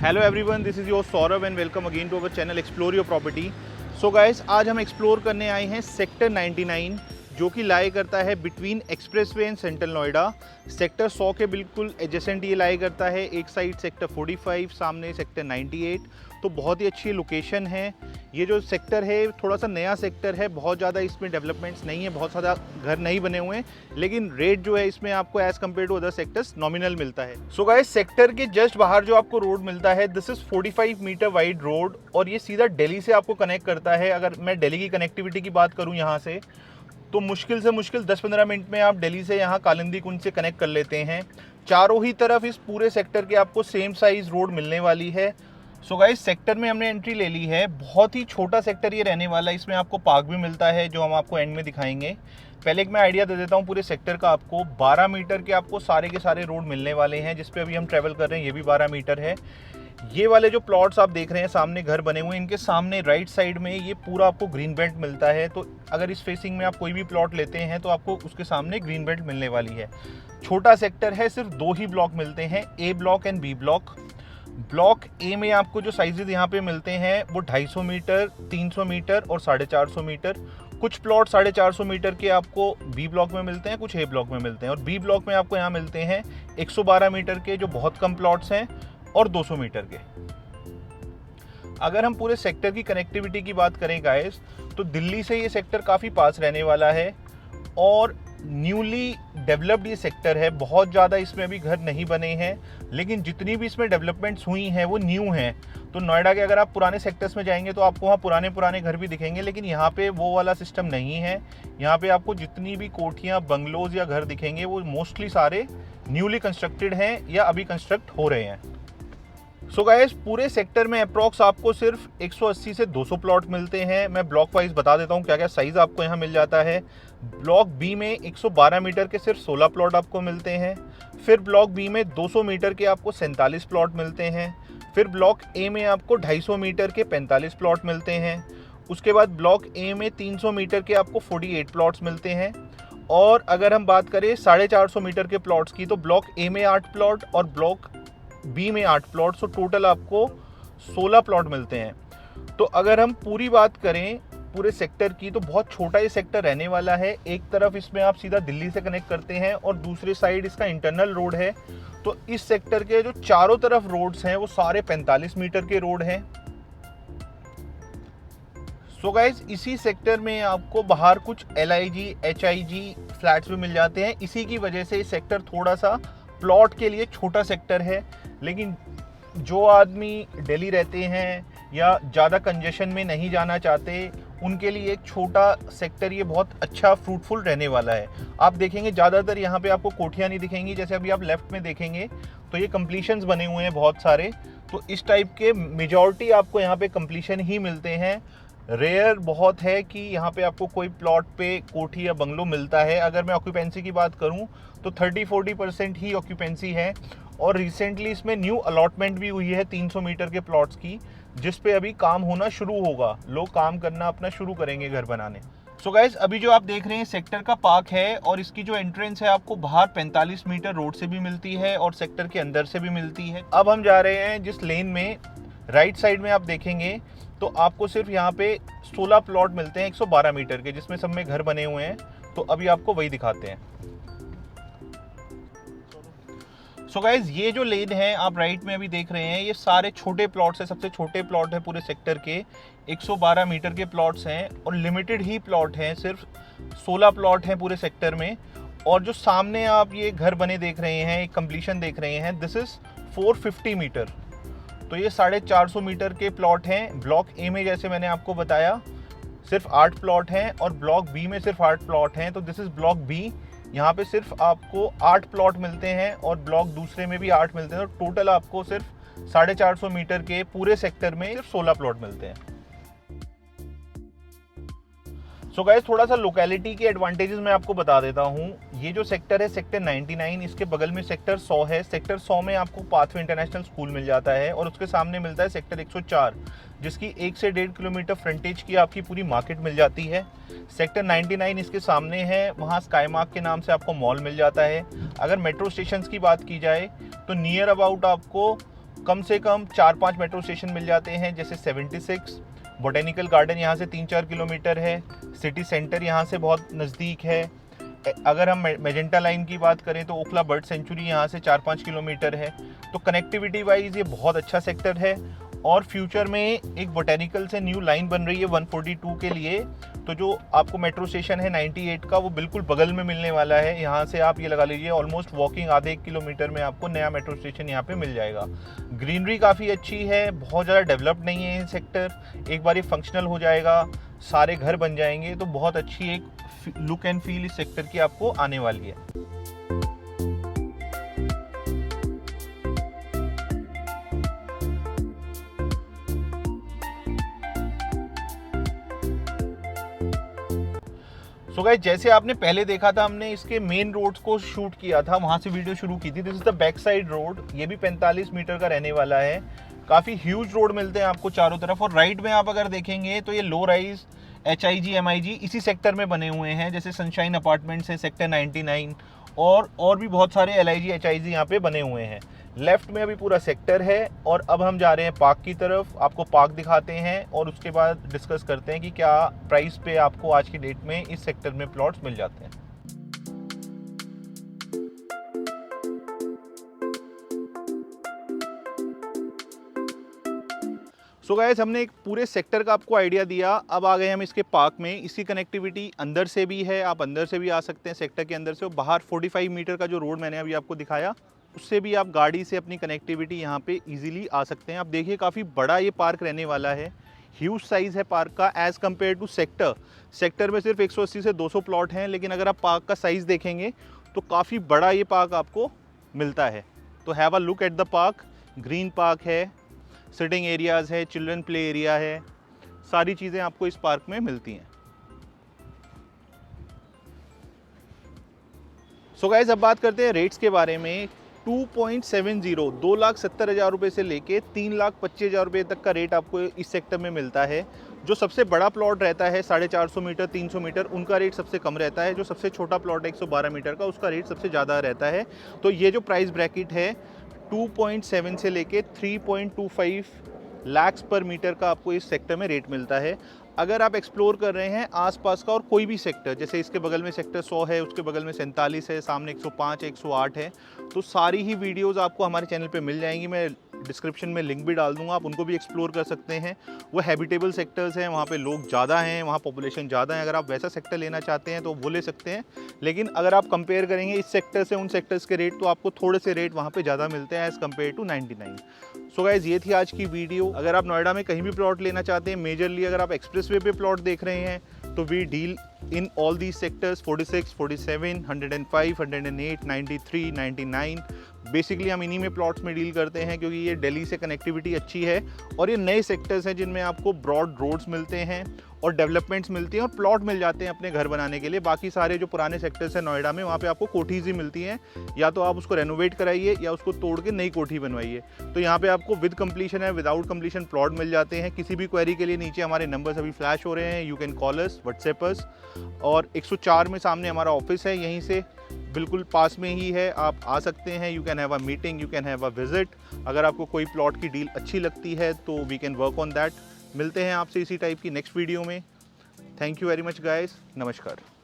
Hello everyone, this is your Saurabh and welcome again to our channel explore your property. So guys, आज हम explore करने आए हैं sector 99 जो कि लाई करता है between expressway and central Noida. Sector 100 के बिल्कुल एडजेसेंट ये लाई करता है। एक साइड सेक्टर 45, सामने सेक्टर 98। तो बहुत ही अच्छी लोकेशन है। ये जो सेक्टर है थोड़ा सा नया सेक्टर है, बहुत ज़्यादा इसमें डेवलपमेंट्स नहीं है, बहुत ज़्यादा घर नहीं बने हुए हैं, लेकिन रेट जो है इसमें आपको as compare to other sectors nominal मिलता है। सो गाइस, सेक्टर के जस्ट बाहर जो आपको रोड मिलता है, this is 45 metre wide road और ये सीधा दिल्ली से आपको कनेक्ट करता है। अगर मैं दिल्ली की कनेक्टिविटी की बात करूँ यहाँ से, तो मुश्किल से मुश्किल 10-15 मिनट में आप दिल्ली से यहाँ कालिंदी कुंज से कनेक्ट कर लेते हैं। चारों ही तरफ इस पूरे सेक्टर के आपको सेम साइज़ रोड मिलने वाली है। सो गाइस, सेक्टर में हमने एंट्री ले ली है। बहुत ही छोटा सेक्टर ये रहने वाला है। इसमें आपको पार्क भी मिलता है जो हम आपको एंड में दिखाएंगे। पहले एक मैं आइडिया दे देता हूँ पूरे सेक्टर का। आपको 12 मीटर के आपको सारे के सारे रोड मिलने वाले हैं। जिस पे अभी हम ट्रैवल कर रहे हैं ये भी 12 मीटर है। ये वाले जो प्लॉट्स आप देख रहे हैं सामने घर बने हुए हैं, इनके सामने राइट साइड में ये पूरा आपको ग्रीन बेल्ट मिलता है। तो अगर इस फेसिंग में आप कोई भी प्लॉट लेते हैं तो आपको उसके सामने ग्रीन बेल्ट मिलने वाली है। छोटा सेक्टर है, सिर्फ 2 ही ब्लॉक मिलते हैं, A block and B block. Block A में आपको जो साइजेस यहाँ पे मिलते हैं वो 250 मीटर, 300 मीटर और 450 मीटर। कुछ प्लॉट 450 मीटर के आपको बी ब्लॉक में मिलते हैं, कुछ ए ब्लॉक में मिलते हैं, और बी ब्लॉक में आपको यहाँ मिलते हैं 112 मीटर के जो बहुत कम प्लॉट्स हैं और 200 मीटर के। अगर हम पूरे सेक्टर की कनेक्टिविटी की बात करें गाइस, तो दिल्ली से ये सेक्टर काफ़ी पास रहने वाला है और न्यूली डेवलप्ड ये सेक्टर है। बहुत ज़्यादा इसमें अभी घर नहीं बने हैं, लेकिन जितनी भी इसमें डेवलपमेंट्स हुई हैं वो न्यू हैं। तो नोएडा के अगर आप पुराने सेक्टर्स में जाएंगे तो आपको वहाँ पुराने घर भी दिखेंगे, लेकिन यहाँ पे वो वाला सिस्टम नहीं है। यहाँ पे आपको जितनी भी कोठियाँ, बंगलोज या घर दिखेंगे वो मोस्टली सारे न्यूली कंस्ट्रक्टेड हैं या अभी कंस्ट्रक्ट हो रहे हैं। सो गाइस, पूरे सेक्टर में अप्रॉक्स आपको सिर्फ 180 से 200 प्लॉट मिलते हैं। मैं ब्लॉक वाइज बता देता हूँ क्या क्या साइज़ आपको यहाँ मिल जाता है। ब्लॉक बी में 112 मीटर के सिर्फ 16 प्लॉट आपको मिलते हैं। फिर ब्लॉक बी में 200 मीटर के आपको 47 प्लॉट मिलते हैं। फिर ब्लॉक ए में आपको 250 मीटर के 45 प्लॉट मिलते हैं। उसके बाद ब्लॉक ए में 300 मीटर के आपको 48 प्लॉट्स मिलते हैं। और अगर हम बात करें 450 मीटर के प्लॉट्स की, तो ब्लॉक ए में 8 प्लॉट और ब्लॉक बी में 8 प्लॉट, सो टोटल आपको 16 प्लॉट मिलते हैं। तो अगर हम पूरी बात करें पूरे सेक्टर की, तो बहुत छोटा ये सेक्टर रहने वाला है। एक तरफ इसमें आप सीधा दिल्ली से कनेक्ट करते हैं और दूसरी साइड इसका इंटरनल रोड है। तो इस सेक्टर के जो चारों तरफ रोड्स हैं वो सारे 45 मीटर के रोड हैं। सो गाइज, इसी सेक्टर में आपको बाहर कुछ LIG, HIG फ्लैट्स भी मिल जाते हैं। इसी की वजह से ये सेक्टर थोड़ा सा प्लॉट के लिए छोटा सेक्टर है, लेकिन जो आदमी दिल्ली रहते हैं या ज़्यादा कंजेशन में नहीं जाना चाहते, उनके लिए एक छोटा सेक्टर ये बहुत अच्छा फ्रूटफुल रहने वाला है। आप देखेंगे ज़्यादातर यहाँ पे आपको कोठियाँ नहीं दिखेंगी। जैसे अभी आप लेफ्ट में देखेंगे तो ये कंप्लीशंस बने हुए हैं बहुत सारे। तो इस टाइप के मेजॉरिटी आपको यहाँ पे कंप्लीशन ही मिलते हैं। रेयर बहुत है कि यहाँ पे आपको कोई प्लॉट पे कोठी या बंगलो मिलता है। अगर मैं ऑक्यूपेंसी की बात करूँ तो 30-40% ही ऑक्यूपेंसी है। और रिसेंटली इसमें न्यू अलॉटमेंट भी हुई है 300 मीटर के प्लॉट्स की, जिस पे अभी काम होना शुरू होगा। लोग काम करना अपना शुरू करेंगे घर बनाने। सो गाइस, अभी जो आप देख रहे हैं सेक्टर का पार्क है और इसकी जो एंट्रेंस है आपको बाहर 45 मीटर रोड से भी मिलती है और सेक्टर के अंदर से भी मिलती है। अब हम जा रहे हैं जिस लेन में, राइट साइड में आप देखेंगे तो आपको सिर्फ यहाँ पे 16 प्लॉट मिलते हैं 112 मीटर के, जिसमें सब में घर बने हुए हैं। तो अभी आपको वही दिखाते हैं। सो गाइज, ये जो लेन है आप राइट में अभी देख रहे हैं, ये सारे छोटे प्लॉट्स हैं। सबसे छोटे प्लॉट है पूरे सेक्टर के, 112 मीटर के प्लॉट्स हैं और लिमिटेड ही प्लॉट हैं। सिर्फ 16 प्लॉट हैं पूरे सेक्टर में। और जो सामने आप ये घर बने देख रहे हैं, एक कंप्लीशन देख रहे हैं, दिस इज़ 450 मीटर। तो ये 450 मीटर के प्लॉट हैं। ब्लॉक ए में जैसे मैंने आपको बताया सिर्फ 8 प्लॉट हैं और ब्लॉक बी में सिर्फ 8 प्लॉट हैं। तो दिस इज़ ब्लॉक बी। यहाँ पे सिर्फ आपको 8 प्लॉट मिलते हैं और ब्लॉक दूसरे में भी 8 मिलते हैं। तो टोटल आपको सिर्फ 450 मीटर के पूरे सेक्टर में सिर्फ 16 प्लॉट मिलते हैं। सो गाइस, थोड़ा सा लोकेलिटी के एडवांटेजेस मैं आपको बता देता हूँ। ये जो सेक्टर है सेक्टर 99, इसके बगल में सेक्टर 100 है। सेक्टर 100 में आपको पाथवे इंटरनेशनल स्कूल मिल जाता है और उसके सामने मिलता है सेक्टर 104, जिसकी 1 से 1.5 किलोमीटर फ्रंटेज की आपकी पूरी मार्केट मिल जाती है। सेक्टर 99 इसके सामने है, वहाँ स्काई मार्क के नाम से आपको मॉल मिल जाता है। अगर मेट्रो स्टेशन की बात की जाए तो नियर अबाउट आपको कम से कम 4-5 मेट्रो स्टेशन मिल जाते हैं, जैसे 76, बोटेनिकल गार्डन यहाँ से 3-4 किलोमीटर है, सिटी सेंटर यहाँ से बहुत नज़दीक है। अगर हम मेजेंटा लाइन की बात करें तो ओखला बर्ड सेंचुरी यहाँ से 4-5 किलोमीटर है। तो कनेक्टिविटी वाइज ये बहुत अच्छा सेक्टर है। और फ्यूचर में एक बोटेनिकल से न्यू लाइन बन रही है 142 के लिए, तो जो आपको मेट्रो स्टेशन है 98 का वो बिल्कुल बगल में मिलने वाला है। यहाँ से आप ये लगा लीजिए ऑलमोस्ट वॉकिंग आधे 1 किलोमीटर में आपको नया मेट्रो स्टेशन यहाँ पे मिल जाएगा। ग्रीनरी काफ़ी अच्छी है, बहुत ज़्यादा डेवलप्ड नहीं है ये सेक्टर। एक बार ये फंक्शनल हो जाएगा, सारे घर बन जाएंगे, तो बहुत अच्छी एक लुक एंड फील इस सेक्टर की आपको आने वाली है। सो गाइस, जैसे आपने पहले देखा था, हमने इसके मेन रोड्स को शूट किया था, वहाँ से वीडियो शुरू की थी। This is the back side road, ये भी 45 मीटर का रहने वाला है। काफ़ी ह्यूज रोड मिलते हैं आपको चारों तरफ। और राइट में आप अगर देखेंगे तो ये लो राइज HIG MIG इसी सेक्टर में बने हुए हैं, जैसे सनशाइन अपार्टमेंट्स है सेक्टर 99, और भी बहुत सारे LIG HIG यहाँ पे बने हुए हैं। लेफ्ट में अभी पूरा सेक्टर है। और अब हम जा रहे हैं पार्क की तरफ, आपको पार्क दिखाते हैं और उसके बाद डिस्कस करते हैं कि क्या प्राइस पे आपको आज की डेट में इस सेक्टर में प्लॉट्स मिल जाते हैं। सो गाइस, हमने एक पूरे सेक्टर का आपको आइडिया दिया। अब आ गए हम इसके पार्क में। इसकी कनेक्टिविटी अंदर से भी है, आप अंदर से भी आ सकते हैं सेक्टर के अंदर से। बाहर 45 मीटर का जो रोड मैंने अभी आपको दिखाया, उससे भी आप गाड़ी से अपनी कनेक्टिविटी यहाँ पे इजीली आ सकते हैं। आप देखिए काफ़ी बड़ा ये पार्क रहने वाला है, ह्यूज साइज़ है पार्क का एज़ कम्पेयर टू सेक्टर में सिर्फ 180 से 200 प्लॉट हैं, लेकिन अगर आप पार्क का साइज़ देखेंगे तो काफ़ी बड़ा ये पार्क आपको मिलता है। तो have a look at the park. Green park है, सिटिंग एरियाज़ है, चिल्ड्रन प्ले एरिया है, सारी चीज़ें आपको इस पार्क में मिलती हैं। सो गाइस, अब बात करते हैं रेट्स के बारे में। 2.70 2,70,000 रुपये से लेके 3,25,000 रुपये तक का रेट आपको इस सेक्टर में मिलता है। जो सबसे बड़ा प्लॉट रहता है 450 मीटर 300 मीटर, उनका रेट सबसे कम रहता है। जो सबसे छोटा प्लॉट है 112 मीटर का, उसका रेट सबसे ज़्यादा रहता है। तो ये जो प्राइस ब्रैकेट है 2.7 से लेके 3.25 लाख पर मीटर का आपको इस सेक्टर में रेट मिलता है। अगर आप एक्सप्लोर कर रहे हैं आसपास का और कोई भी सेक्टर, जैसे इसके बगल में सेक्टर 100 है, उसके बगल में 47 है, सामने 105 है, 108 है, तो सारी ही वीडियोस आपको हमारे चैनल पे मिल जाएंगी। मैं डिस्क्रिप्शन में लिंक भी डाल दूंगा, आप उनको भी एक्सप्लोर कर सकते हैं। वो हैबिटेबल सेक्टर्स हैं, वहाँ पे लोग ज़्यादा हैं, वहाँ पॉपुलेशन ज़्यादा है। अगर आप वैसा सेक्टर लेना चाहते हैं तो वो ले सकते हैं। लेकिन अगर आप कंपेयर करेंगे इस सेक्टर से उन सेक्टर्स के रेट, तो आपको थोड़े से रेट वहाँ पे ज़्यादा मिलते हैं as compare to 99। So guys, ये थी आज की वीडियो। अगर आप नोएडा में कहीं भी प्लॉट लेना चाहते हैं, मेजरली अगर आप एक्सप्रेसवे पे प्लॉट देख रहे हैं, तो we deal in all these sectors 46, 47, 105, 108, 93, 99। Basically हम इन्हीं में प्लॉट्स में डील करते हैं, क्योंकि ये दिल्ली से कनेक्टिविटी अच्छी है और ये नए सेक्टर्स हैं जिनमें आपको ब्रॉड रोड्स मिलते हैं और डेवलपमेंट्स मिलती हैं और प्लॉट मिल जाते हैं अपने घर बनाने के लिए। बाकी सारे जो पुराने सेक्टर्स हैं नोएडा में, वहाँ पे आपको कोठीज ही मिलती हैं, या तो आप उसको रेनोवेट कराइए या उसको तोड़ के नई कोठी बनवाइए। तो यहाँ पे आपको विद कंप्लीशन है, विदाउट कंप्लीशन प्लॉट मिल जाते हैं। किसी भी क्वेरी के लिए नीचे हमारे नंबर्स अभी फ्लैश हो रहे हैं, you can call us, WhatsApp अस। और 104 में सामने हमारा ऑफिस है, यहीं से बिल्कुल पास में ही है, आप आ सकते हैं। You can have a meeting, you can have a visit. अगर आपको कोई प्लॉट की डील अच्छी लगती है तो we can work on that. मिलते हैं आपसे इसी टाइप की नेक्स्ट वीडियो में। Thank you very much guys, नमस्कार।